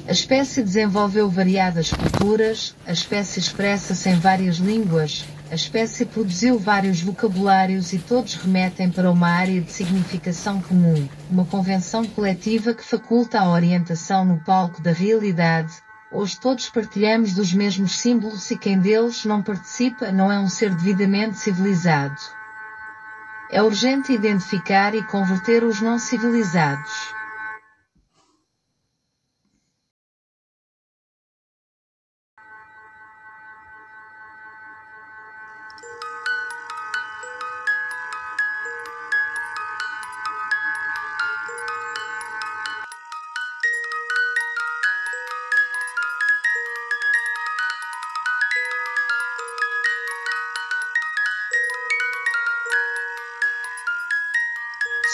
A espécie desenvolveu variadas culturas, a espécie expressa-se em várias línguas, a espécie produziu vários vocabulários e todos remetem para uma área de significação comum, uma convenção coletiva que faculta a orientação no palco da realidade. Hoje todos partilhamos dos mesmos símbolos e quem deles não participa não é um ser devidamente civilizado. É urgente identificar e converter os não civilizados.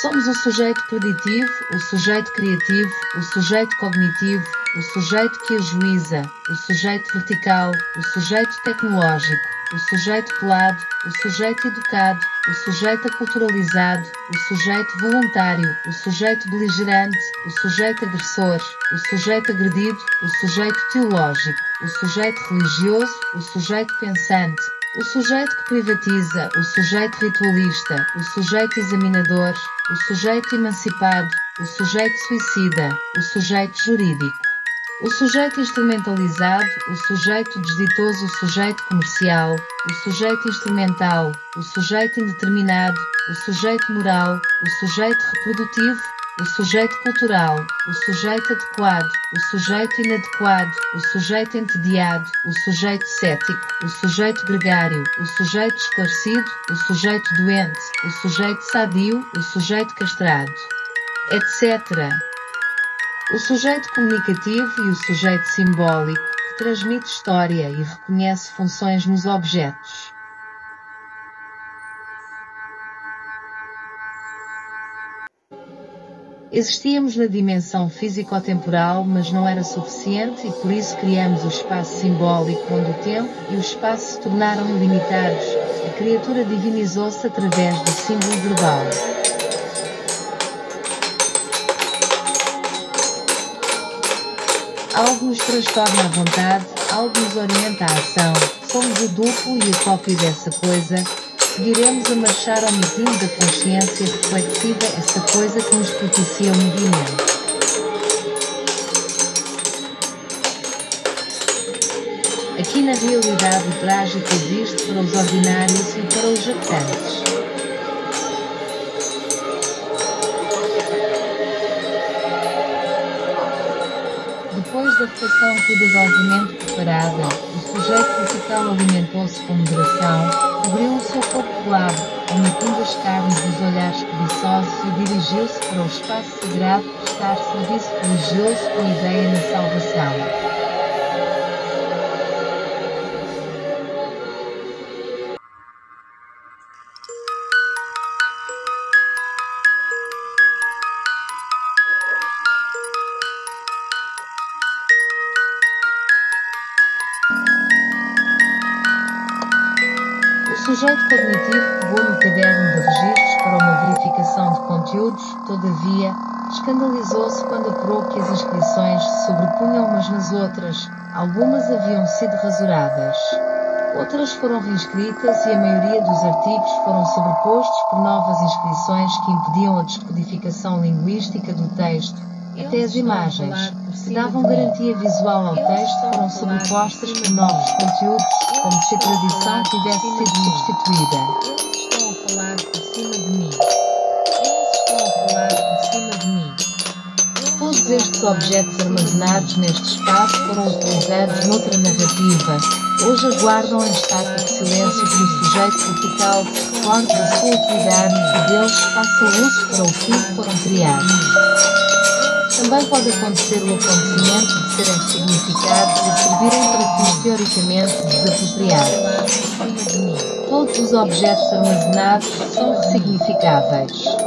Somos o sujeito preditivo, o sujeito criativo, o sujeito cognitivo, o sujeito que ajuiza, o sujeito vertical, o sujeito tecnológico, o sujeito pelado, o sujeito educado, o sujeito aculturalizado, o sujeito voluntário, o sujeito beligerante, o sujeito agressor, o sujeito agredido, o sujeito teológico, o sujeito religioso, o sujeito pensante, o sujeito que privatiza, o sujeito ritualista, o sujeito examinador, o sujeito emancipado, o sujeito suicida, o sujeito jurídico, o sujeito instrumentalizado, o sujeito desditoso, o sujeito comercial, o sujeito instrumental, o sujeito indeterminado, o sujeito moral, o sujeito reprodutivo, o sujeito cultural, o sujeito adequado, o sujeito inadequado, o sujeito entediado, o sujeito cético, o sujeito gregário, o sujeito esclarecido, o sujeito doente, o sujeito sadio, o sujeito castrado, etc. O sujeito comunicativo e o sujeito simbólico, que transmite história e reconhece funções nos objetos. Existíamos na dimensão físico-temporal, mas não era suficiente e por isso criamos o espaço simbólico onde o tempo e o espaço se tornaram ilimitados. A criatura divinizou-se através do símbolo verbal. Algo nos transforma à vontade, algo nos orienta à ação. Somos o duplo e a cópia dessa coisa. Seguiremos a marchar ao mesinho da consciência reflexiva, essa coisa que nos propicia o movimento. Aqui na realidade o trágico existe para os ordinários e para os jactantes. Depois da refeição cuidadosamente preparada, o sujeito vertical alimentou-se com moderação, cobriu o seu corpo pelado, omitindo as carnes dos olhares preguiçosos e dirigiu-se para o espaço sagrado prestar serviço religioso com ideia na salvação. O sujeito cognitivo pegou no caderno de registros para uma verificação de conteúdos, todavia, escandalizou-se quando apurou que as inscrições se sobrepunham umas nas outras, algumas haviam sido rasuradas. Outras foram reescritas e a maioria dos artigos foram sobrepostos por novas inscrições que impediam a descodificação linguística do texto. Até as imagens, que davam garantia visual ao texto, foram sobrepostas por novos conteúdos, como se a tradição tivesse sido substituída. Eles estão a falar por cima de mim. Eles estão a falar por cima de mim. Todos estes objetos armazenados neste espaço foram utilizados noutra narrativa. Hoje aguardam em estático silêncio que o sujeito vertical se recorde da sua utilidade e deles faça uso para o que foram criados. Também pode acontecer o acontecimento de serem significados e servirem para fins teoricamente desapropriados. Todos os objetos armazenados são ressignificáveis.